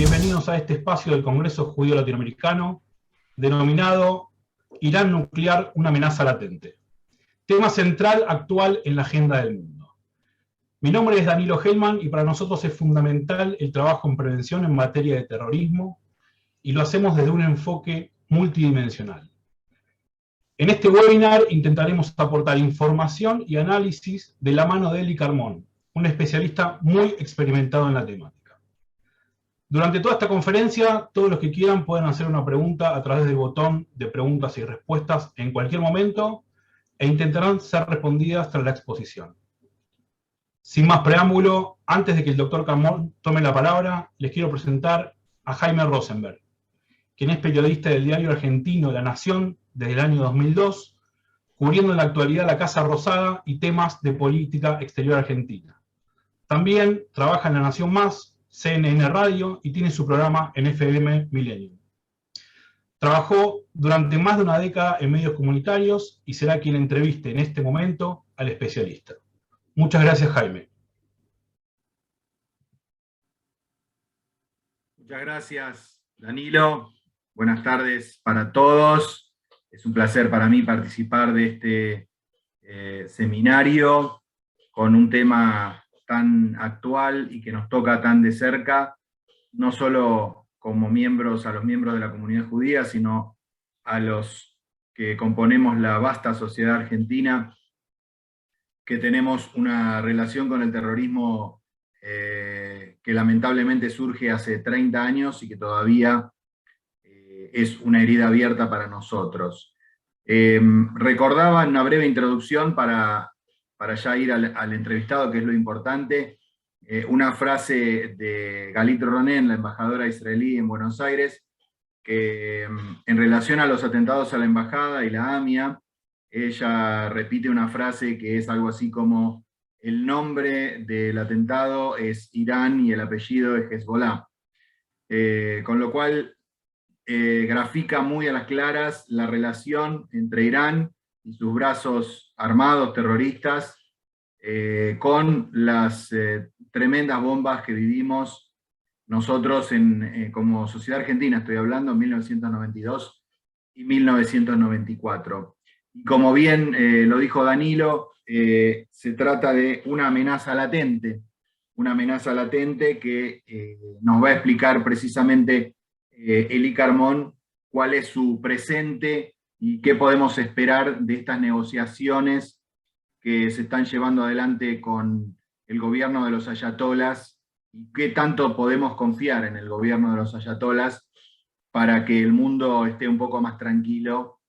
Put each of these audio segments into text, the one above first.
bienvenidos a este espacio del Congreso Judío Latinoamericano, denominado Irán nuclear, una amenaza latente. Tema central actual en la agenda del mundo. Mi nombre es Danilo Hellman y para nosotros es fundamental el trabajo en prevención en materia de terrorismo y lo hacemos desde un enfoque multidimensional. En este webinar intentaremos aportar información y análisis de la mano de Eli Carmón, un especialista muy experimentado en la temática. Durante toda esta conferencia, todos los que quieran pueden hacer una pregunta a través del botón de preguntas y respuestas en cualquier momento e intentarán ser respondidas tras la exposición. Sin más preámbulo, antes de que el doctor Carmón tome la palabra, les quiero presentar a Jaime Rosenberg, quien es periodista del diario argentino La Nación desde el año 2002, cubriendo en la actualidad la Casa Rosada y temas de política exterior argentina. También trabaja en La Nación Más, CNN Radio y tiene su programa en FM Millennium. Trabajó durante más de una década en medios comunitarios y será quien entreviste en este momento al especialista. Muchas gracias, Jaime. Muchas gracias, Danilo. Buenas tardes para todos. Es un placer para mí participar de este seminario con un tema tan actual y que nos toca tan de cerca, no solo como miembros, a los miembros de la comunidad judía, sino a los que componemos la vasta sociedad argentina, que tenemos una relación con el terrorismo que lamentablemente surge hace 30 años y que todavía es una herida abierta para nosotros. Recordaba en una breve introducción para ya ir al entrevistado, que es lo importante, una frase de Galit Ronen, la embajadora israelí en Buenos Aires, que en relación a los atentados a la embajada y la AMIA, ella repite una frase que es algo así como: el nombre del atentado es Irán y el apellido es Hezbollah. Con lo cual grafica muy a las claras la relación entre Irán y sus brazos armados terroristas, con las tremendas bombas que vivimos nosotros como sociedad argentina, estoy hablando, en 1992 y 1994. Y como bien lo dijo Danilo, se trata de una amenaza latente que nos va a explicar precisamente Eli Carmón cuál es su presente y qué podemos esperar de estas negociaciones que se están llevando adelante con el gobierno de los ayatolás, y qué tanto podemos confiar en el gobierno de los ayatolás para que el mundo esté un poco más tranquilo,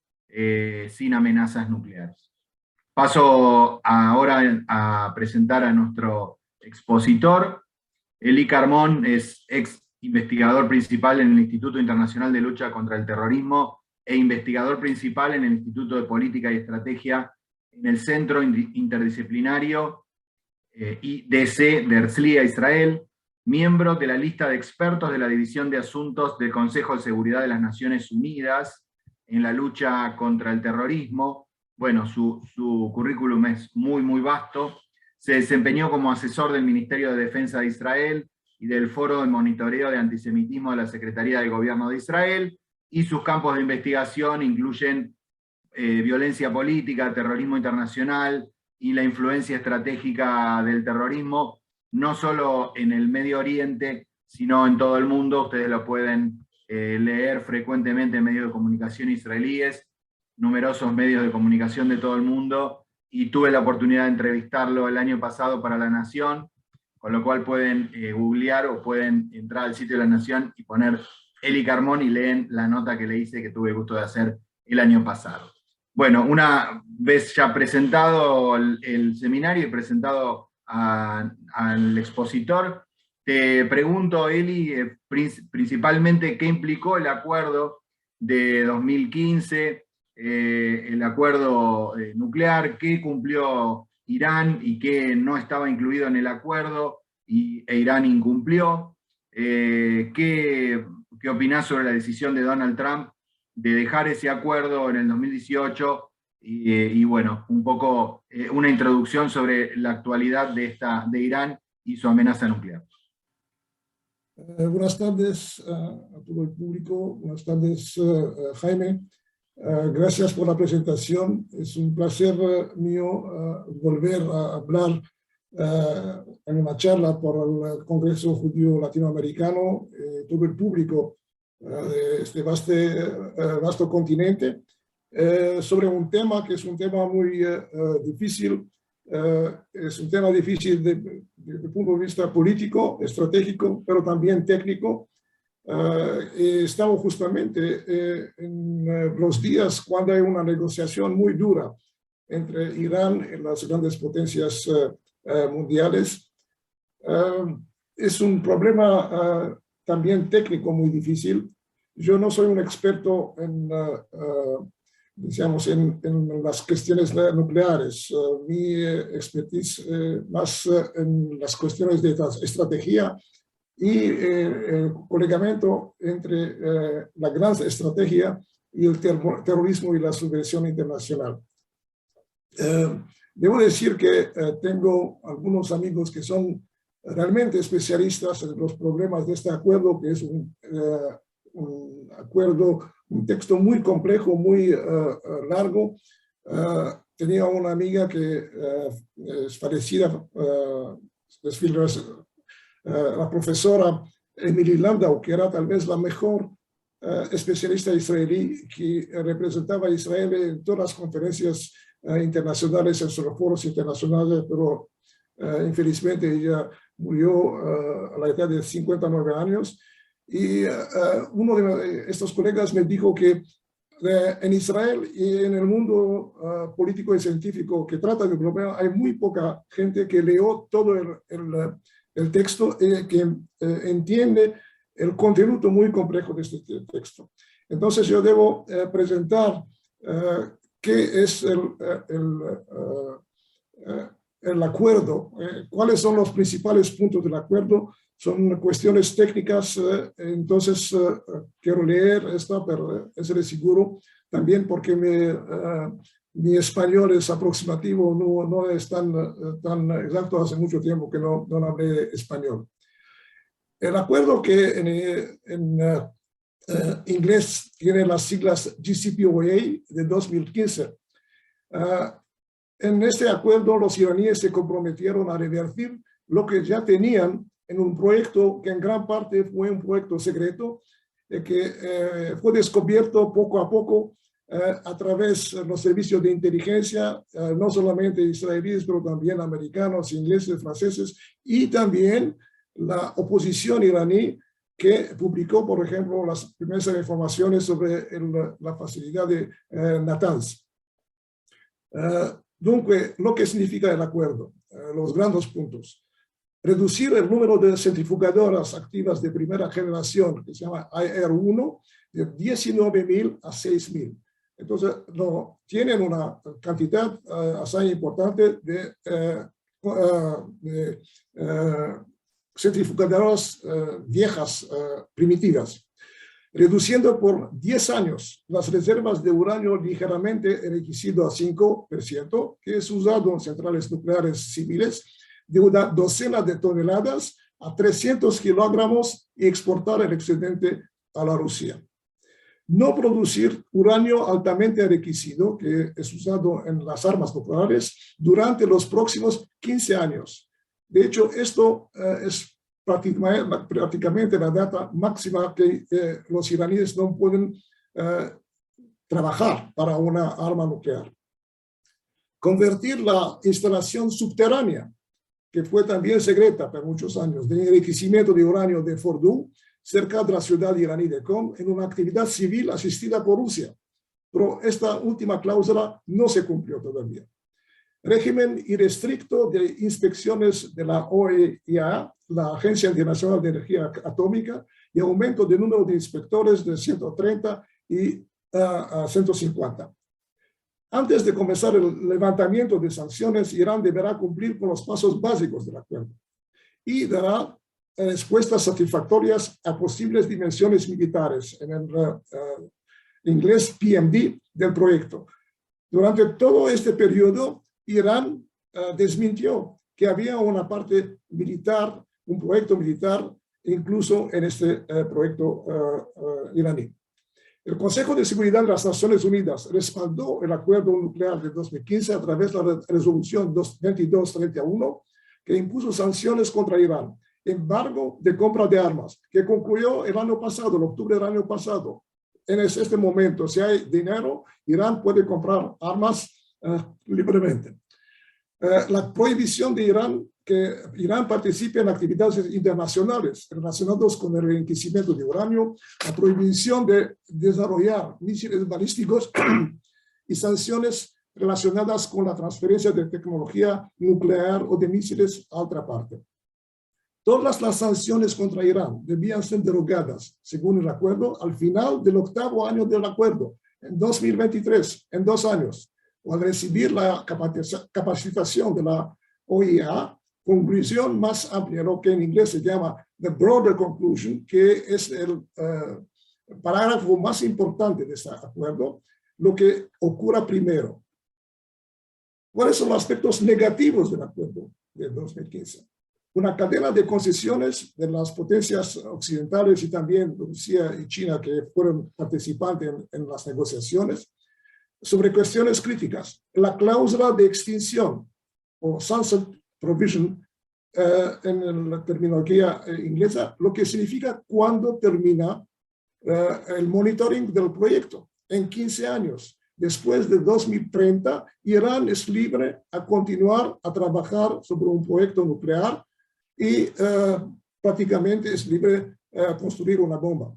sin amenazas nucleares. Paso ahora a presentar a nuestro expositor. Eli Carmón es ex investigador principal en el Instituto Internacional de Lucha contra el Terrorismo e investigador principal en el Instituto de Política y Estrategia en el Centro Interdisciplinario IDC de Herzliya, Israel, miembro de la lista de expertos de la División de Asuntos del Consejo de Seguridad de las Naciones Unidas en la lucha contra el terrorismo. Bueno, su currículum es muy, muy vasto. Se desempeñó como asesor del Ministerio de Defensa de Israel y del Foro de Monitoreo de Antisemitismo de la Secretaría de Gobierno de Israel, y sus campos de investigación incluyen violencia política, terrorismo internacional y la influencia estratégica del terrorismo, no solo en el Medio Oriente, sino en todo el mundo. Ustedes lo pueden leer frecuentemente en medios de comunicación israelíes, numerosos medios de comunicación de todo el mundo, y tuve la oportunidad de entrevistarlo el año pasado para La Nación, con lo cual pueden googlear o pueden entrar al sitio de La Nación y poner Eli Carmón y leen la nota que le hice, que tuve el gusto de hacer el año pasado. Bueno, una vez ya presentado el seminario y presentado al expositor, te pregunto, Eli, principalmente qué implicó el acuerdo de 2015, el acuerdo nuclear, qué cumplió Irán y qué no estaba incluido en el acuerdo e Irán incumplió. ¿Qué opinás sobre la decisión de Donald Trump de dejar ese acuerdo en el 2018? Y bueno, un poco una introducción sobre la actualidad de Irán y su amenaza nuclear. Buenas tardes a todo el público. Buenas tardes, Jaime. Gracias por la presentación. Es un placer mío volver a hablar en una charla por el Congreso Judío Latinoamericano, todo el público de este vasto continente, sobre un tema que es un tema muy difícil. Es un tema difícil desde el punto de vista político, estratégico, pero también técnico. Estamos justamente en los días cuando hay una negociación muy dura entre Irán y las grandes potencias mundiales. Es un problema también técnico muy difícil. Yo no soy un experto digamos, en las cuestiones nucleares. Mi expertise más en las cuestiones de estrategia y el colegamiento entre la gran estrategia y el terrorismo y la subversión internacional. Debo decir que tengo algunos amigos que son realmente especialistas en los problemas de este acuerdo, que es un acuerdo, un texto muy complejo, muy largo. Tenía una amiga que es parecida, la profesora Emily Landau, que era tal vez la mejor especialista israelí que representaba a Israel en todas las conferencias internacionales, en los foros internacionales, pero infelizmente ella murió a la edad de 59 años. Y uno de estos colegas me dijo que en Israel y en el mundo político y científico que trata del problema hay muy poca gente que leyó todo el texto y que entiende el contenido muy complejo de este texto. Entonces yo debo presentar qué es el acuerdo, cuáles son los principales puntos del acuerdo. Son cuestiones técnicas, entonces quiero leer esto, pero es de seguro también porque mi español es aproximativo, no es tan exacto, hace mucho tiempo que no hablé español. El acuerdo que en inglés tiene las siglas JCPOA de 2015. En este acuerdo los iraníes se comprometieron a revertir lo que ya tenían en un proyecto que en gran parte fue un proyecto secreto, que fue descubierto poco a poco a través de los servicios de inteligencia, no solamente israelíes, pero también americanos, ingleses, franceses, y también la oposición iraní, que publicó, por ejemplo, las primeras informaciones sobre la facilidad de Natanz. Entonces, lo que significa el acuerdo, los grandes puntos. Reducir el número de centrifugadoras activas de primera generación, que se llama IR1, de 19.000 a 6.000. Entonces, tienen una cantidad así importante de centrifugadoras viejas, primitivas, reduciendo por 10 años las reservas de uranio ligeramente enriquecido a 5%, que es usado en centrales nucleares civiles, de una docena de toneladas a 300 kilogramos y exportar el excedente a la Rusia. No producir uranio altamente enriquecido, que es usado en las armas nucleares, durante los próximos 15 años. De hecho, esto es prácticamente la data máxima que los iraníes no pueden trabajar para una arma nuclear. Convertir la instalación subterránea, que fue también secreta por muchos años, de enriquecimiento de uranio de Fordow, cerca de la ciudad iraní de Qom, en una actividad civil asistida por Rusia. Pero esta última cláusula no se cumplió todavía. Régimen irrestricto de inspecciones de la OEIA, la Agencia Internacional de Energía Atómica, y aumento del número de inspectores de 130 a 150. Antes de comenzar el levantamiento de sanciones, Irán deberá cumplir con los pasos básicos del acuerdo y dará respuestas satisfactorias a posibles dimensiones militares, en el inglés PMD, del proyecto. Durante todo este periodo, Irán desmintió que había una parte militar, un proyecto militar incluso en este proyecto iraní. El Consejo de Seguridad de las Naciones Unidas respaldó el acuerdo nuclear de 2015 a través de la resolución 2231, que impuso sanciones contra Irán, embargo de compra de armas, que concluyó el año pasado, en octubre del año pasado. En este momento, si hay dinero, Irán puede comprar armas libremente. La prohibición de Irán, que Irán participe en actividades internacionales relacionadas con el enriquecimiento de uranio, la prohibición de desarrollar misiles balísticos y sanciones relacionadas con la transferencia de tecnología nuclear o de misiles a otra parte. Todas las sanciones contra Irán debían ser derogadas, según el acuerdo, al final del 8º año del acuerdo, en 2023, en 2 años, o al recibir la capacitación de la OIA, conclusión más amplia, lo que en inglés se llama the broader conclusion, que es el parágrafo más importante de este acuerdo, lo que ocurra primero. ¿Cuáles son los aspectos negativos del acuerdo de 2015? Una cadena de concesiones de las potencias occidentales y también Rusia y China, que fueron participantes en las negociaciones, sobre cuestiones críticas. La cláusula de extinción o sunset provision en la terminología inglesa, lo que significa cuando termina el monitoring del proyecto. En 15 años, después de 2030, Irán es libre a continuar a trabajar sobre un proyecto nuclear y prácticamente es libre a construir una bomba.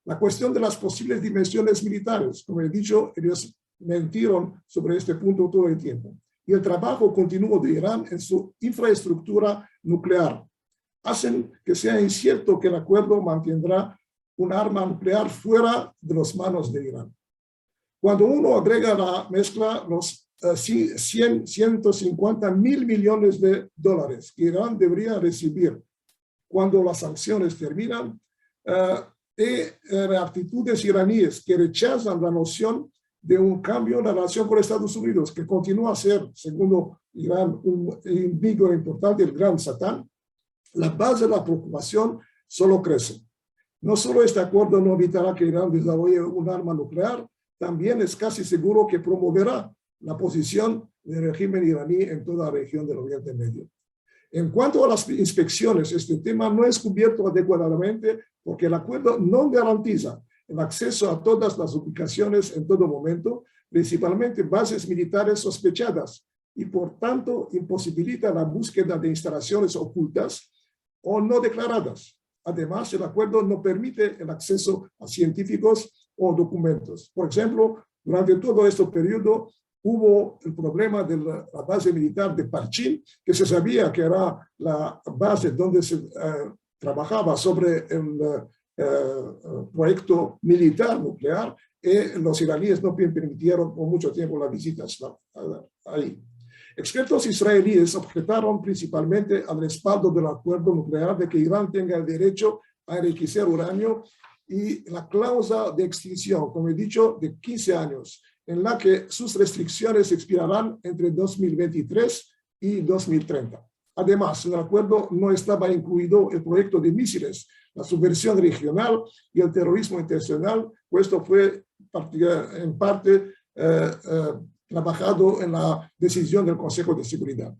La cuestión de las posibles dimensiones militares, como he dicho, ellos mentieron sobre este punto todo el tiempo. Y el trabajo continuo de Irán en su infraestructura nuclear hacen que sea incierto que el acuerdo mantendrá un arma nuclear fuera de las manos de Irán. Cuando uno agrega la mezcla los 150 mil millones de dólares que Irán debería recibir cuando las sanciones terminan, actitudes iraníes que rechazan la noción de un cambio en la relación con Estados Unidos, que continúa a ser, según Irán, un enemigo importante, el gran Satán, la base de la preocupación solo crece. No solo este acuerdo no evitará que Irán desarrolle un arma nuclear, también es casi seguro que promoverá la posición del régimen iraní en toda la región del Oriente Medio. En cuanto a las inspecciones, este tema no es cubierto adecuadamente porque el acuerdo no garantiza el acceso a todas las ubicaciones en todo momento, principalmente bases militares sospechadas, y por tanto imposibilita la búsqueda de instalaciones ocultas o no declaradas. Además, el acuerdo no permite el acceso a científicos o documentos. Por ejemplo, durante todo este periodo hubo el problema de la base militar de Parchin, que se sabía que era la base donde se trabajaba sobre el proyecto militar nuclear, y los iraníes no permitieron por mucho tiempo las visitas ahí. Expertos israelíes objetaron principalmente al respaldo del acuerdo nuclear de que Irán tenga el derecho a enriquecer uranio y la cláusula de extinción, como he dicho, de 15 años, en la que sus restricciones expirarán entre 2023 y 2030. Además, en el acuerdo no estaba incluido el proyecto de misiles, la subversión regional y el terrorismo internacional, pues esto fue en parte trabajado en la decisión del Consejo de Seguridad.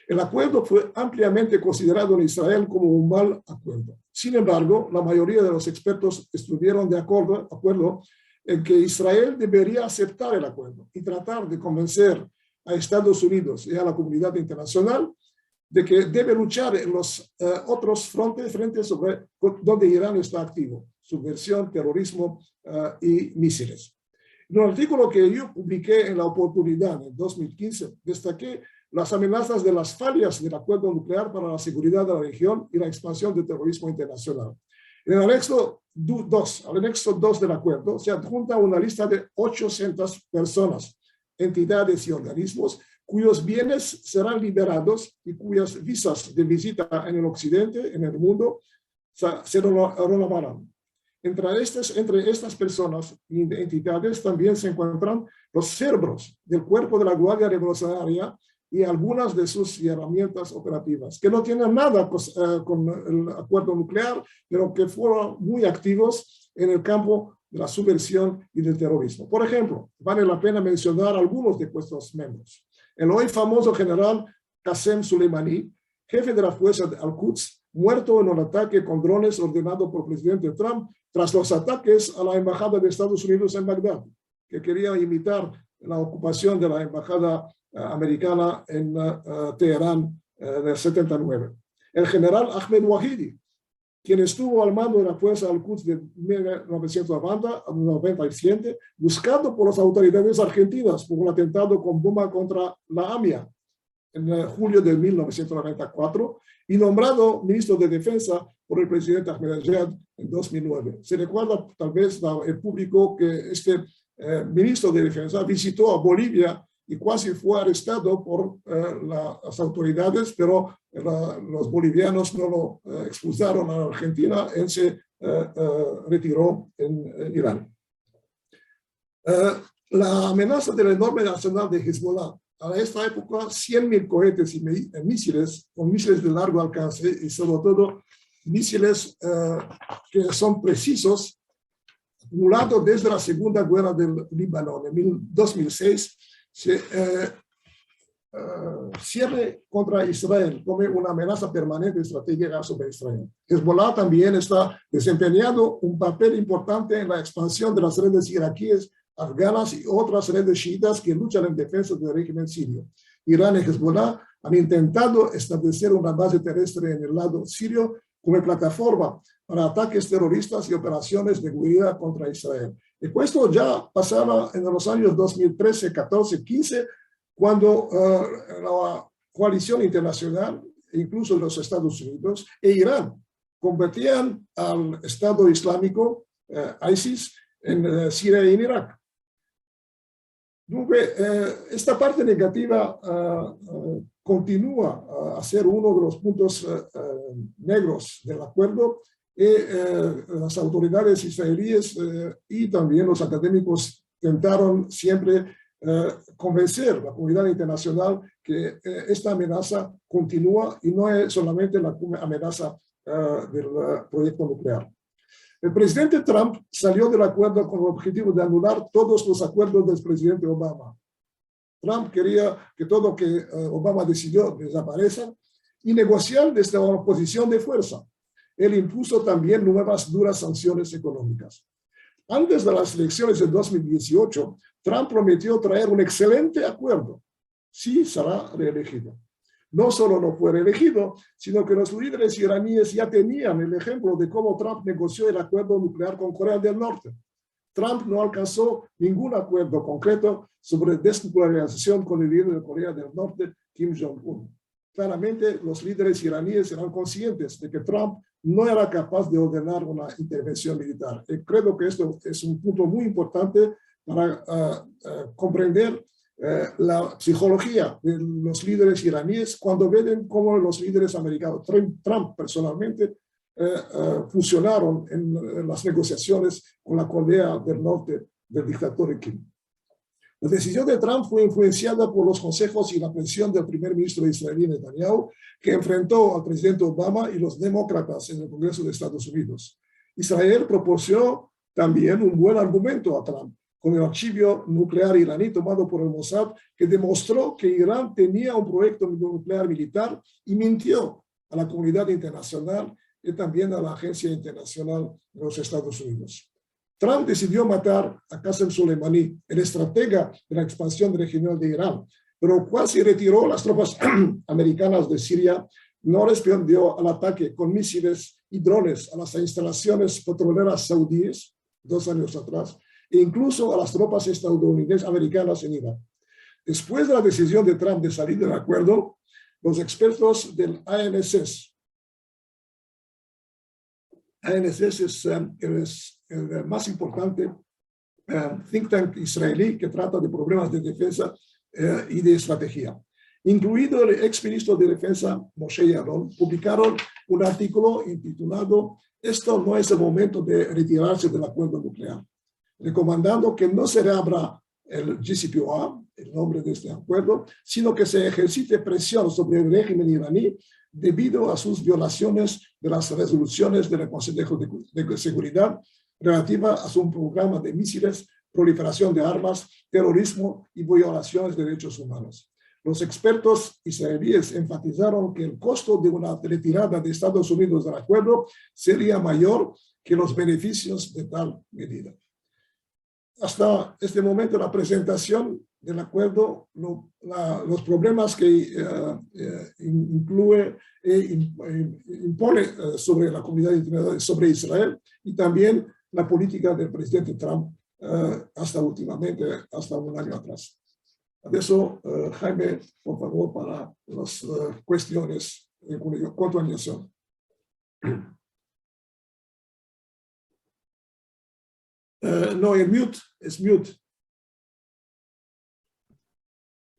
El acuerdo fue ampliamente considerado en Israel como un mal acuerdo. Sin embargo, la mayoría de los expertos estuvieron de acuerdo en que Israel debería aceptar el acuerdo y tratar de convencer a Estados Unidos y a la comunidad internacional de que debe luchar en los otros frentes sobre donde Irán está activo: subversión, terrorismo y misiles. En un artículo que yo publiqué en La Oportunidad en 2015, destaqué las amenazas de las fallas del acuerdo nuclear para la seguridad de la región y la expansión del terrorismo internacional. En el anexo 2 del acuerdo se adjunta una lista de 800 personas, entidades y organismos cuyos bienes serán liberados y cuyas visas de visita en el occidente, en el mundo, se renovarán. Entre estas personas y entidades también se encuentran los cerebros del cuerpo de la Guardia Revolucionaria y algunas de sus herramientas operativas, que no tienen nada con el acuerdo nuclear, pero que fueron muy activos en el campo de la subversión y del terrorismo. Por ejemplo, vale la pena mencionar algunos de estos miembros. El hoy famoso general Qasem Soleimani, jefe de la fuerza de Al-Quds, muerto en un ataque con drones ordenado por el presidente Trump tras los ataques a la embajada de Estados Unidos en Bagdad, que quería imitar la ocupación de la embajada americana en Teherán del 79. El general Ahmed Wahidi, quien estuvo al mando de la fuerza Al-Quds de 1997, buscado por las autoridades argentinas por un atentado con bomba contra la AMIA en julio de 1994 y nombrado ministro de Defensa por el presidente Ahmadinejad en 2009. Se recuerda tal vez el público que este ministro de Defensa visitó a Bolivia y casi fue arrestado por las autoridades, pero los bolivianos no lo expulsaron a Argentina, él se retiró en Irán. La amenaza del enorme arsenal de Hezbollah, a esta época 100.000 cohetes y misiles, con misiles de largo alcance y sobre todo misiles que son precisos, acumulado desde la Segunda Guerra del Líbano en 2006, se cierre contra Israel como una amenaza permanente estratégica sobre Israel. Hezbollah también está desempeñando un papel importante en la expansión de las redes iraquíes, afganas y otras redes chiitas que luchan en defensa del régimen sirio. Irán y Hezbollah han intentado establecer una base terrestre en el lado sirio como plataforma para ataques terroristas y operaciones de guerrilla contra Israel. Y esto ya pasaba en los años 2013, 14, 15, cuando la coalición internacional, incluso los Estados Unidos e Irán, combatían al Estado Islámico, ISIS, en Siria y en Irak. Esta parte negativa continúa a ser uno de los puntos negros del acuerdo. Las autoridades israelíes y también los académicos intentaron siempre convencer a la comunidad internacional que esta amenaza continúa y no es solamente la amenaza del proyecto nuclear. El presidente Trump salió del acuerdo con el objetivo de anular todos los acuerdos del presidente Obama. Trump quería que todo lo que Obama decidió desaparezca y negociar desde una posición de fuerza. Él impuso también nuevas duras sanciones económicas. Antes de las elecciones de 2018, Trump prometió traer un excelente acuerdo si será reelegido. No solo no fue reelegido, sino que los líderes iraníes ya tenían el ejemplo de cómo Trump negoció el acuerdo nuclear con Corea del Norte. Trump no alcanzó ningún acuerdo concreto sobre desnuclearización con el líder de Corea del Norte, Kim Jong-un. Claramente, los líderes iraníes eran conscientes de que Trump no era capaz de ordenar una intervención militar. Y creo que esto es un punto muy importante para comprender la psicología de los líderes iraníes cuando ven cómo los líderes americanos, Trump personalmente, funcionaron en las negociaciones con la Corea del Norte del dictador Kim. La decisión de Trump fue influenciada por los consejos y la presión del primer ministro israelí Netanyahu, que enfrentó al presidente Obama y los demócratas en el Congreso de Estados Unidos. Israel proporcionó también un buen argumento a Trump, con el archivo nuclear iraní tomado por el Mossad, que demostró que Irán tenía un proyecto nuclear militar y mintió a la comunidad internacional y también a la Agencia Internacional de los Estados Unidos. Trump decidió matar a Qasem Soleimani, el estratega de la expansión regional de Irán, pero cuando se retiró las tropas americanas de Siria, no respondió al ataque con misiles y drones a las instalaciones petroleras saudíes 2 años atrás, e incluso a las tropas estadounidenses americanas en Irak. Después de la decisión de Trump de salir del acuerdo, los expertos del ANSS es el más importante think tank israelí que trata de problemas de defensa y de estrategia. Incluido el exministro de Defensa Moshe Yaalon, publicaron un artículo intitulado "Esto no es el momento de retirarse del acuerdo nuclear", recomendando que no se reabra el JCPOA el nombre de este acuerdo, sino que se ejercite presión sobre el régimen iraní debido a sus violaciones de las resoluciones del Consejo de Seguridad relativa a su programa de misiles, proliferación de armas, terrorismo y violaciones de derechos humanos. Los expertos israelíes enfatizaron que el costo de una retirada de Estados Unidos del acuerdo sería mayor que los beneficios de tal medida. Hasta este momento, la presentación del acuerdo, los problemas que impone sobre la comunidad internacional, sobre Israel, y también la política del presidente Trump hasta últimamente, hasta un año atrás. De eso, Jaime, por favor, para las cuestiones en continuación. No, el mute, es mute.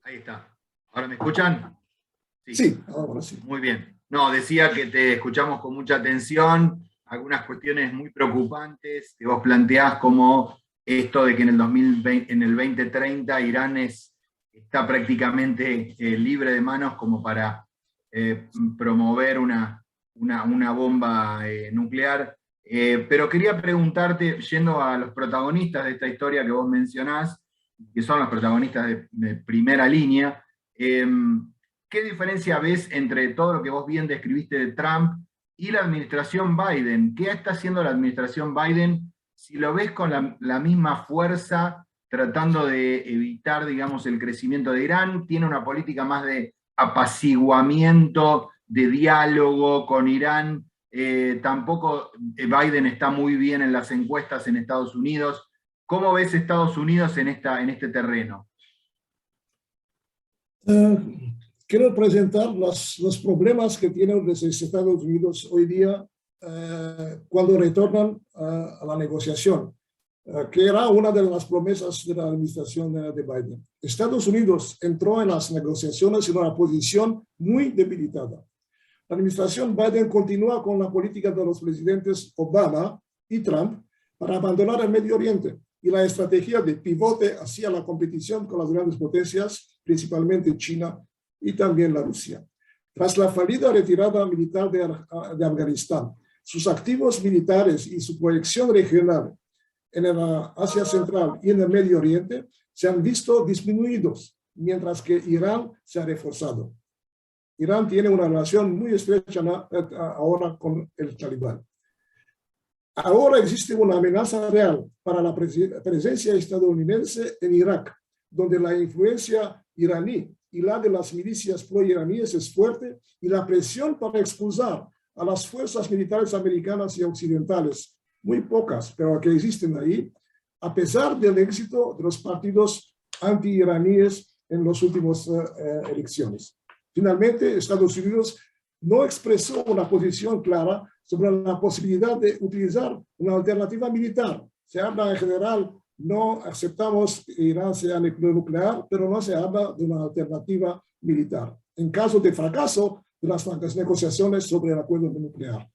Ahí está. ¿Ahora me escuchan? Sí, ahora sí. Muy bien. No, decía que te escuchamos con mucha atención, algunas cuestiones muy preocupantes que vos planteás, como esto de que en el 2030 Irán está prácticamente libre de manos como para promover una bomba nuclear. Pero quería preguntarte, yendo a los protagonistas de esta historia que vos mencionás, que son los protagonistas de primera línea, ¿qué diferencia ves entre todo lo que vos bien describiste de Trump y la administración Biden? ¿Qué está haciendo la administración Biden? Si lo ves con la misma fuerza, tratando de evitar, digamos, el crecimiento de Irán, tiene una política más de apaciguamiento, de diálogo con Irán. Tampoco Biden está muy bien en las encuestas en Estados Unidos. ¿Cómo ves Estados Unidos en este terreno? Quiero presentar los problemas que tienen los Estados Unidos hoy día cuando retornan a la negociación, que era una de las promesas de la administración de Biden. Estados Unidos entró en las negociaciones en una posición muy debilitada. La administración Biden continúa con la política de los presidentes Obama y Trump para abandonar el Medio Oriente y la estrategia de pivote hacia la competición con las grandes potencias, principalmente China y también la Rusia. Tras la fallida retirada militar de Afganistán, sus activos militares y su proyección regional en el Asia Central y en el Medio Oriente se han visto disminuidos, mientras que Irán se ha reforzado. Irán tiene una relación muy estrecha ahora con el Talibán. Ahora existe una amenaza real para la presencia estadounidense en Irak, donde la influencia iraní y la de las milicias pro-iraníes es fuerte, y la presión para expulsar a las fuerzas militares americanas y occidentales, muy pocas, pero que existen ahí, a pesar del éxito de los partidos anti-iraníes en las últimas elecciones. Finalmente, Estados Unidos no expresó una posición clara sobre la posibilidad de utilizar una alternativa militar. Se habla en general, no aceptamos que Irán sea nuclear, pero no se habla de una alternativa militar, en caso de fracaso de las negociaciones sobre el acuerdo nuclear.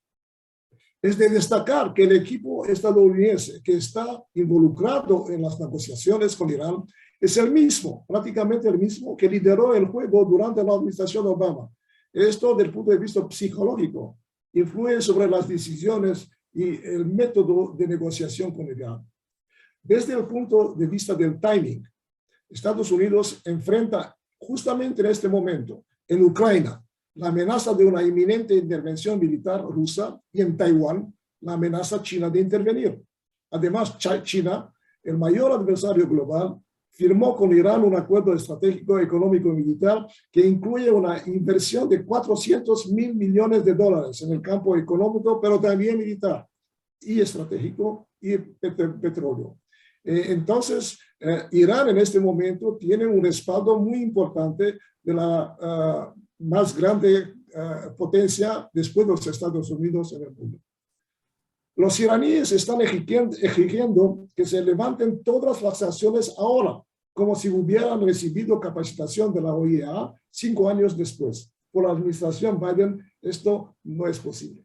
Es de destacar que el equipo estadounidense que está involucrado en las negociaciones con Irán es el mismo, prácticamente el mismo, que lideró el juego durante la administración Obama. Esto, desde el punto de vista psicológico, influye sobre las decisiones y el método de negociación con Irán. Desde el punto de vista del timing, Estados Unidos enfrenta justamente en este momento, en Ucrania, la amenaza de una inminente intervención militar rusa, y en Taiwán, la amenaza china de intervenir. Además, China, el mayor adversario global, firmó con Irán un acuerdo estratégico, económico y militar que incluye una inversión de $400.000 millones en el campo económico, pero también militar y estratégico y petróleo. Entonces, Irán en este momento tiene un respaldo muy importante de la más grande potencia después de los Estados Unidos en el mundo. Los iraníes están exigiendo que se levanten todas las sanciones ahora, como si hubieran recibido capacitación de la OEA 5 años después. Por la administración Biden, esto no es posible.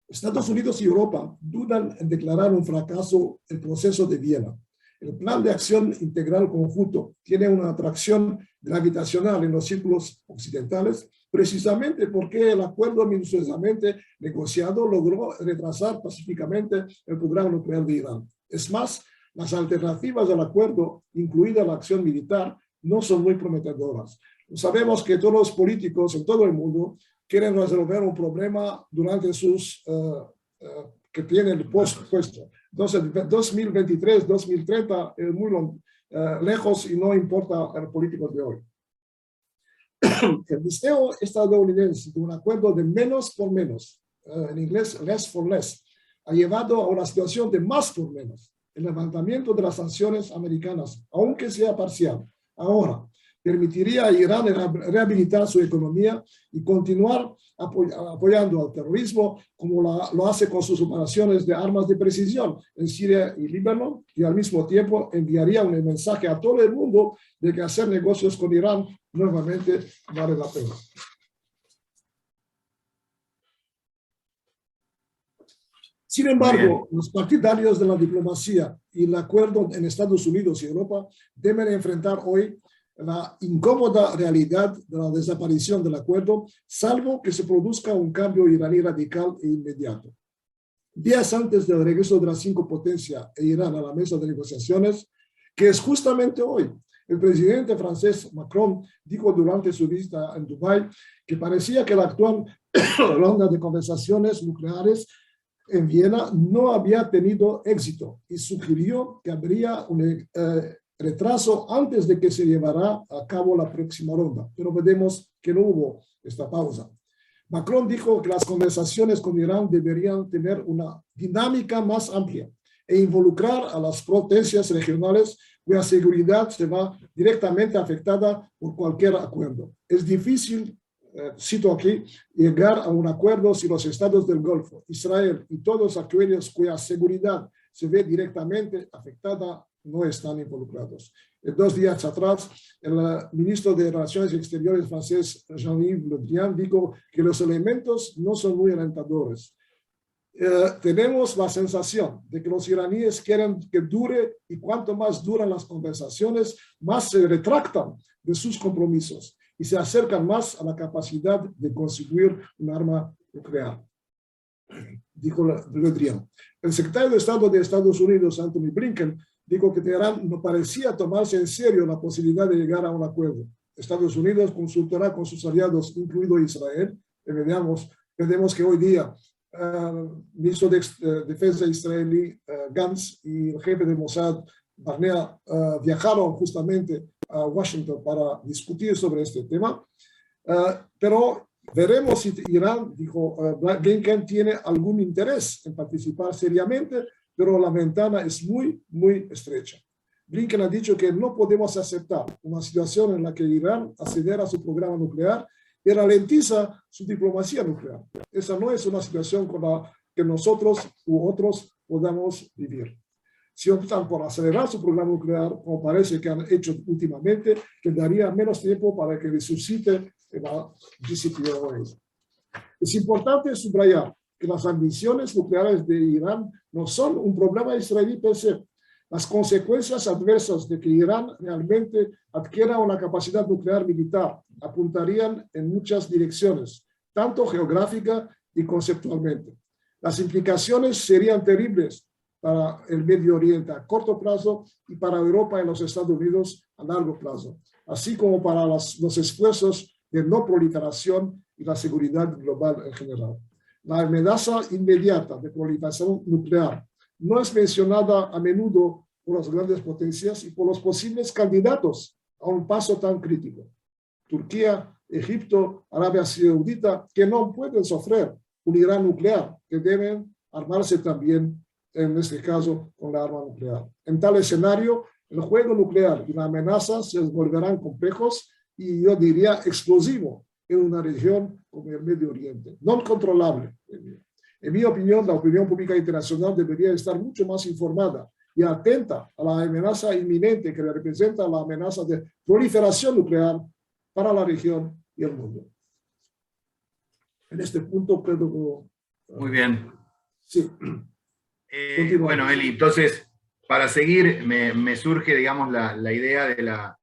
Estados Unidos y Europa dudan en declarar un fracaso el proceso de Viena. El plan de acción integral conjunto tiene una atracción gravitacional en los círculos occidentales, precisamente porque el acuerdo minuciosamente negociado logró retrasar pacíficamente el programa nuclear de Irán. Es más, las alternativas al acuerdo, incluida la acción militar, no son muy prometedoras. Sabemos que todos los políticos en todo el mundo quieren resolver un problema durante sus que tienen el puesto. Entonces, 2023, 2030 es muy lejos y no importa a los políticos de hoy. El deseo estadounidense de un acuerdo de menos por menos, en inglés less for less, ha llevado a una situación de más por menos. El levantamiento de las sanciones americanas, aunque sea parcial, ahora permitiría a Irán rehabilitar su economía y continuar apoyando al terrorismo como lo hace con sus operaciones de armas de precisión en Siria y Líbano, y al mismo tiempo enviaría un mensaje a todo el mundo de que hacer negocios con Irán nuevamente vale la pena. Sin embargo, los partidarios de la diplomacia y el acuerdo en Estados Unidos y Europa deben enfrentar hoy la incómoda realidad de la desaparición del acuerdo, salvo que se produzca un cambio iraní radical e inmediato. Días antes del regreso de las 5 potencias e Irán a la mesa de negociaciones, que es justamente hoy, el presidente francés Macron dijo durante su visita en Dubái que parecía que la actual ronda de conversaciones nucleares en Viena no había tenido éxito y sugirió que habría un retraso antes de que se llevara a cabo la próxima ronda, pero vemos que no hubo esta pausa. Macron dijo que las conversaciones con Irán deberían tener una dinámica más amplia e involucrar a las potencias regionales cuya seguridad se va directamente afectada por cualquier acuerdo. Es difícil, cito aquí, llegar a un acuerdo si los estados del Golfo, Israel y todos aquellos cuya seguridad se ve directamente afectada no están involucrados. 2 días atrás, el ministro de Relaciones Exteriores francés Jean-Yves Le Drian dijo que los elementos no son muy alentadores. Tenemos la sensación de que los iraníes quieren que dure, y cuanto más duran las conversaciones, más se retractan de sus compromisos y se acercan más a la capacidad de conseguir un arma nuclear, dijo Le Drian. El secretario de Estado de Estados Unidos, Anthony Blinken, dijo que Teherán no parecía tomarse en serio la posibilidad de llegar a un acuerdo. Estados Unidos consultará con sus aliados, incluido Israel. Vemos que hoy día el ministro de Defensa israelí, Gantz, y el jefe de Mossad, Barnea, viajaron justamente a Washington para discutir sobre este tema. Pero veremos si Irán, dijo Blinken, tiene algún interés en participar seriamente, pero la ventana es muy, muy estrecha. Blinken ha dicho que no podemos aceptar una situación en la que Irán acelera su programa nuclear y ralentiza su diplomacia nuclear. Esa no es una situación con la que nosotros u otros podamos vivir. Si optan por acelerar su programa nuclear, como parece que han hecho últimamente, quedaría menos tiempo para que resucite la JCPOA. Es importante subrayar que las ambiciones nucleares de Irán no son un problema israelí per se. Las consecuencias adversas de que Irán realmente adquiera una capacidad nuclear militar apuntarían en muchas direcciones, tanto geográfica y conceptualmente. Las implicaciones serían terribles para el Medio Oriente a corto plazo y para Europa y los Estados Unidos a largo plazo, así como para los esfuerzos de no proliferación y la seguridad global en general. La amenaza inmediata de proliferación nuclear no es mencionada a menudo por las grandes potencias y por los posibles candidatos a un paso tan crítico. Turquía, Egipto, Arabia Saudita, que no pueden sufrir un Irán nuclear, que deben armarse también, en este caso, con la arma nuclear. En tal escenario, el juego nuclear y la amenaza se volverán complejos y yo diría explosivo en una región como el Medio Oriente, no controlable. En mi opinión, la opinión pública internacional debería estar mucho más informada y atenta a la amenaza inminente que representa la amenaza de proliferación nuclear para la región y el mundo. En este punto creo que... Muy bien. Sí. Bueno, Eli, entonces, para seguir, me surge, digamos, la idea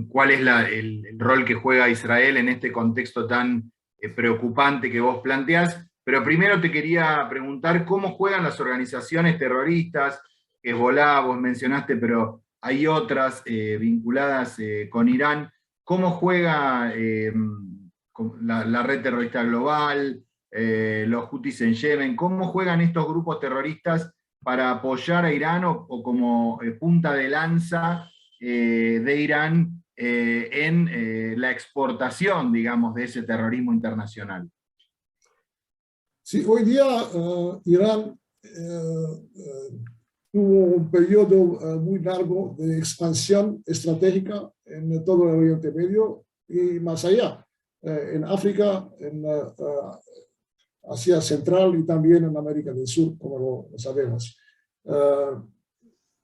cuál es el rol que juega Israel en este contexto tan preocupante que vos planteás. Pero primero te quería preguntar cómo juegan las organizaciones terroristas, Hezbolá, vos mencionaste, pero hay otras vinculadas con Irán. ¿Cómo juega la red terrorista global, los Hutis en Yemen? ¿Cómo juegan estos grupos terroristas para apoyar a Irán o como punta de lanza de Irán en la exportación, digamos, de ese terrorismo internacional? Sí, hoy día Irán tuvo un periodo muy largo de expansión estratégica en todo el Oriente Medio y más allá, en África, en Asia Central y también en América del Sur, como lo sabemos.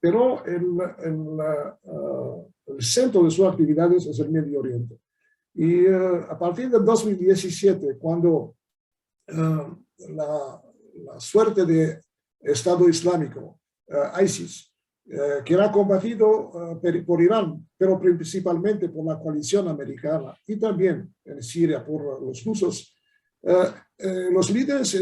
Pero el centro de sus actividades es el Medio Oriente. Y a partir del 2017, cuando la suerte de Estado Islámico, ISIS, que era combatido por Irán, pero principalmente por la coalición americana y también en Siria por los rusos, los líderes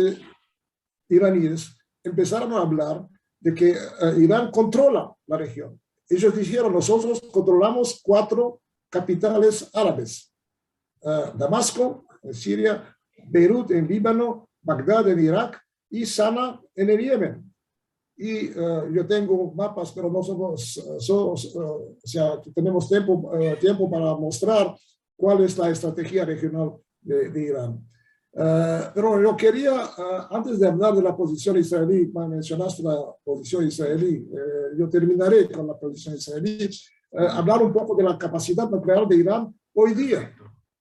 iraníes empezaron a hablar de que Irán controla la región. Ellos dijeron, nosotros controlamos 4 capitales árabes: Damasco en Siria, Beirut en Líbano, Bagdad en Irak y Sana en el Yemen. Y yo tengo mapas, pero no o sea, tenemos tiempo para mostrar cuál es la estrategia regional de Irán. Pero yo quería, antes de hablar de la posición israelí, mencionaste la posición israelí, yo terminaré con la posición israelí, hablar un poco de la capacidad nuclear de Irán hoy día,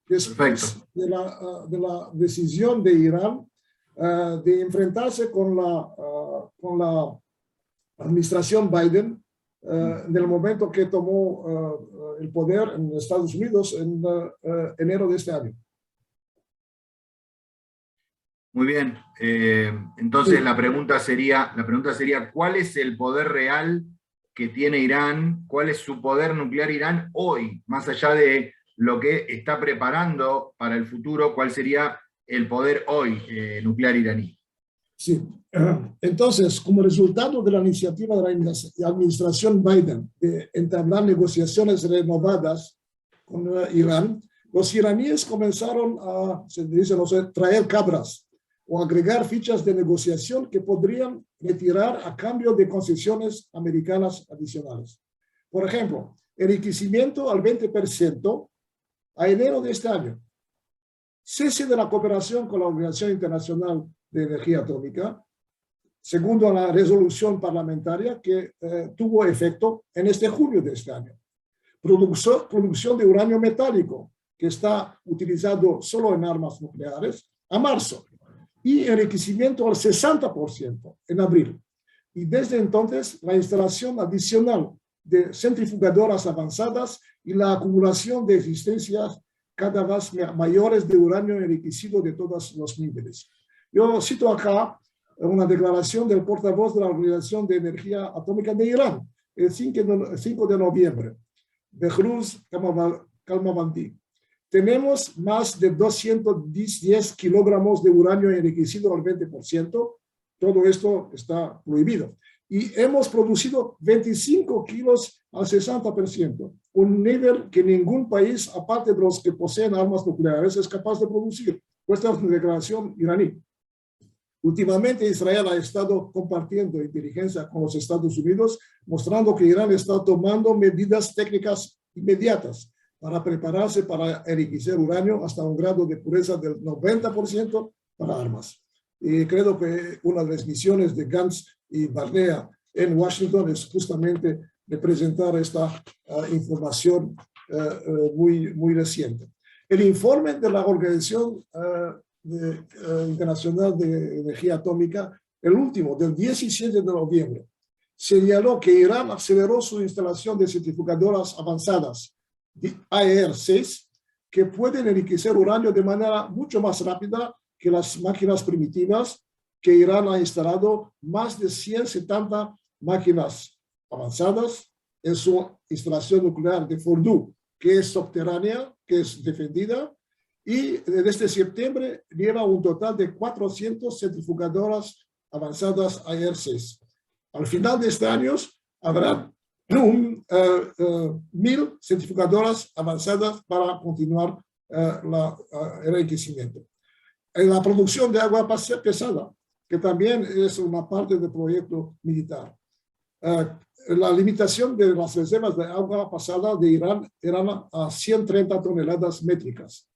después de la decisión de Irán de enfrentarse con la administración Biden en el momento que tomó el poder en Estados Unidos en enero de este año. Muy bien. Entonces sí. La pregunta sería, ¿cuál es el poder real que tiene Irán? ¿Cuál es su poder nuclear Irán hoy? Más allá de lo que está preparando para el futuro, ¿cuál sería el poder hoy nuclear iraní? Sí. Entonces, como resultado de la iniciativa de la administración Biden de entablar negociaciones renovadas con Irán, los iraníes comenzaron a, se dice, no sé, traer cabras o agregar fichas de negociación que podrían retirar a cambio de concesiones americanas adicionales. Por ejemplo, enriquecimiento al 20% a enero de este año, cese de la cooperación con la Organización Internacional de Energía Atómica, segundo la resolución parlamentaria que tuvo efecto en junio de este año. Producción de uranio metálico, que está utilizado solo en armas nucleares, a marzo. Y enriquecimiento al 60% en abril. Y desde entonces, la instalación adicional de centrifugadoras avanzadas y la acumulación de existencias cada vez mayores de uranio enriquecido de todos los niveles. Yo cito acá una declaración del portavoz de la Organización de Energía Atómica de Irán, el 5 de noviembre, Behruz Kalmavandi. Tenemos más de 210 kilogramos de uranio enriquecido al 20%. Todo esto está prohibido. Y hemos producido 25 kilos al 60%, un nivel que ningún país, aparte de los que poseen armas nucleares, es capaz de producir. Esta es una declaración iraní. Últimamente Israel ha estado compartiendo inteligencia con los Estados Unidos, mostrando que Irán está tomando medidas técnicas inmediatas para prepararse para enriquecer uranio hasta un grado de pureza del 90% para armas. Y creo que una de las misiones de Gantz y Barnea en Washington es justamente de presentar esta información muy reciente. El informe de la Organización Internacional de Energía Atómica, el último, del 17 de noviembre, señaló que Irán aceleró su instalación de centrifugadoras avanzadas de AER-6 que pueden enriquecer uranio de manera mucho más rápida que las máquinas primitivas que Irán ha instalado más de 170 máquinas avanzadas en su instalación nuclear de Fordow, que es subterránea, que es defendida, y desde septiembre lleva un total de 400 centrifugadoras avanzadas AR6. Al final de este año habrá 1.000 centrifugadoras avanzadas para continuar el enriquecimiento. En la producción de agua pesada, que también es una parte del proyecto militar. La limitación de las reservas de agua pasada de Irán eran a 130 toneladas métricas.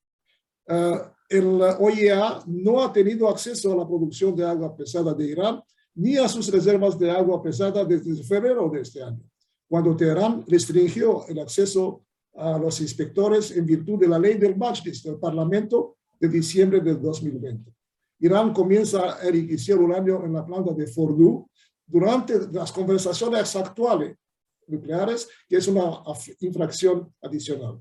El OIEA no ha tenido acceso a la producción de agua pesada de Irán ni a sus reservas de agua pesada desde febrero de este año, cuando Teherán restringió el acceso a los inspectores en virtud de la ley del Majlis del Parlamento de diciembre del 2020. Irán comienza a enriquecer uranio en la planta de Fordow durante las conversaciones actuales nucleares, que es una infracción adicional.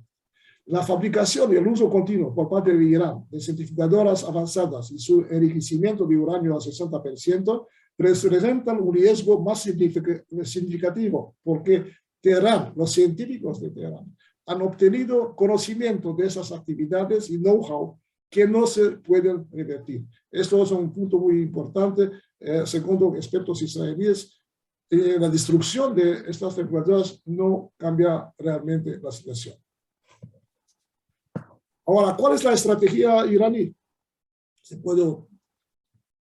La fabricación y el uso continuo por parte de Irán de centrifugadoras avanzadas y su enriquecimiento de uranio al 60% representan un riesgo más significativo, porque Teherán, los científicos de Teherán, han obtenido conocimiento de esas actividades y know-how que no se pueden revertir. Esto es un punto muy importante. Según expertos israelíes, la destrucción de estas centrifugadoras no cambia realmente la situación. Ahora, ¿cuál es la estrategia iraní? Se puede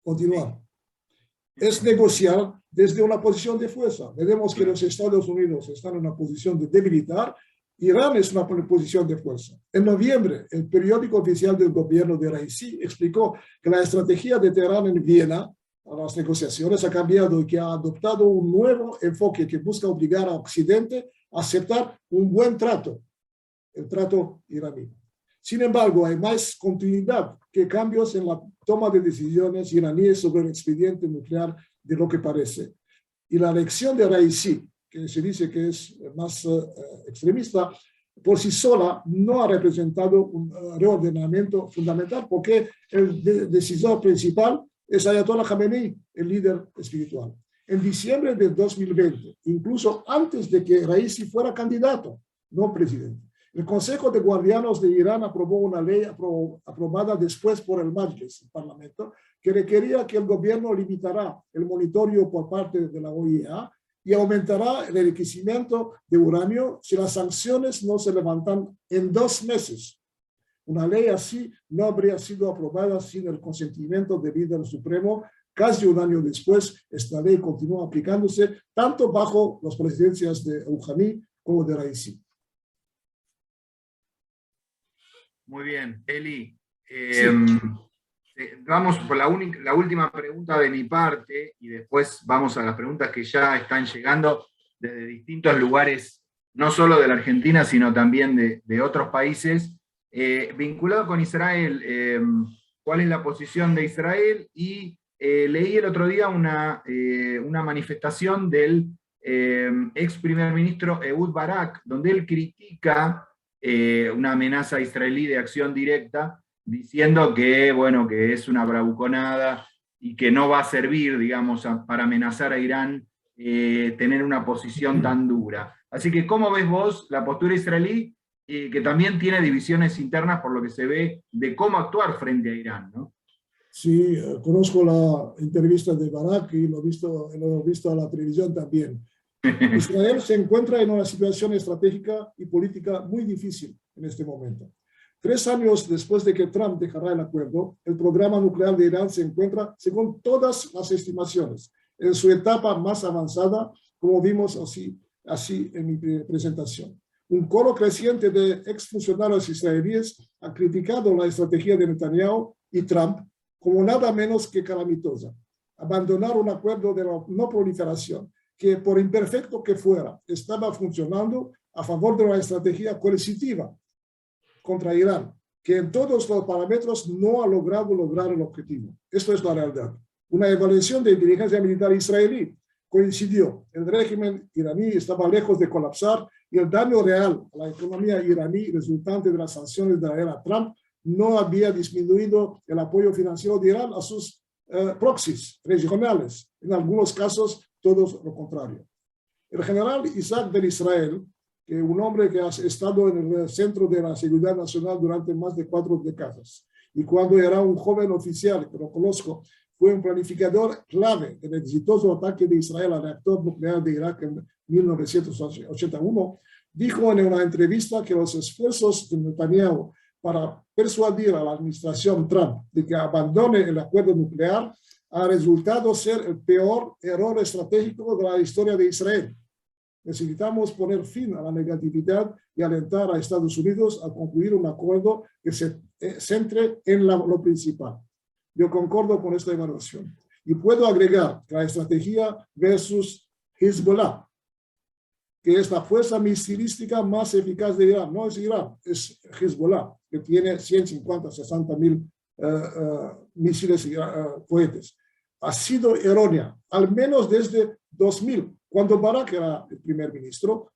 continuar. Es negociar desde una posición de fuerza. Veremos que los Estados Unidos están en una posición de debilitar. Irán es una posición de fuerza. En noviembre, el periódico oficial del gobierno de Raisi explicó que la estrategia de Teherán en Viena a las negociaciones ha cambiado y que ha adoptado un nuevo enfoque que busca obligar a Occidente a aceptar un buen trato, el trato iraní. Sin embargo, hay más continuidad que cambios en la toma de decisiones iraníes sobre el expediente nuclear de lo que parece. Y la elección de Raisi, que se dice que es más extremista, por sí sola no ha representado un reordenamiento fundamental, porque el decisor principal es Ayatollah Khamenei, el líder espiritual. En diciembre de 2020, incluso antes de que Raisi fuera candidato, no presidente, el Consejo de Guardianes de Irán aprobó una ley aprobada después por el Majlis, el Parlamento, que requería que el gobierno limitara el monitoreo por parte de la OIEA y aumentará el enriquecimiento de uranio si las sanciones no se levantan en 2 meses. Una ley así no habría sido aprobada sin el consentimiento del líder supremo. Casi un año después, esta ley continúa aplicándose tanto bajo las presidencias de Rouhani como de Raisi. Muy bien, Eli. Vamos por la última pregunta de mi parte y después vamos a las preguntas que ya están llegando desde distintos lugares, no solo de la Argentina, sino también de otros países. Vinculado con Israel, ¿cuál es la posición de Israel? Y leí el otro día una manifestación del ex primer ministro Ehud Barak, donde él critica una amenaza israelí de acción directa, diciendo que, bueno, que es una bravuconada y que no va a servir, digamos, para amenazar a Irán tener una posición tan dura. Así que, ¿cómo ves vos la postura israelí, que también tiene divisiones internas por lo que se ve de cómo actuar frente a Irán, ¿no? Sí, conozco la entrevista de Barak y lo he visto a la televisión también. Israel se encuentra en una situación estratégica y política muy difícil en este momento. 3 años después de que Trump dejara el acuerdo, el programa nuclear de Irán se encuentra, según todas las estimaciones, en su etapa más avanzada, como vimos así en mi presentación. Un coro creciente de exfuncionarios israelíes ha criticado la estrategia de Netanyahu y Trump como nada menos que calamitosa. Abandonar un acuerdo de no proliferación que, por imperfecto que fuera, estaba funcionando a favor de una estrategia coercitiva contra Irán, que en todos los parámetros no ha lograr el objetivo. Esto es la realidad. Una evaluación de inteligencia militar israelí coincidió. El régimen iraní estaba lejos de colapsar y el daño real a la economía iraní resultante de las sanciones de la era Trump no había disminuido el apoyo financiero de Irán a sus proxies regionales, en algunos casos todos lo contrario. El general Isaac Ben Israel, que un hombre que ha estado en el centro de la seguridad nacional durante más de 4 décadas, y cuando era un joven oficial, que lo conozco, fue un planificador clave del exitoso ataque de Israel al reactor nuclear de Irak en 1981, dijo en una entrevista que los esfuerzos de Netanyahu para persuadir a la administración Trump de que abandone el acuerdo nuclear ha resultado ser el peor error estratégico de la historia de Israel. Necesitamos poner fin a la negatividad y alentar a Estados Unidos a concluir un acuerdo que se centre en lo principal. Yo concordo con esta evaluación. Y puedo agregar que la estrategia versus Hezbollah, que es la fuerza misilística más eficaz de Irán, no es Irán, es Hezbollah, que tiene 150, 60 mil misiles y cohetes. Ha sido errónea, al menos desde 2000, cuando Barak era el primer ministro,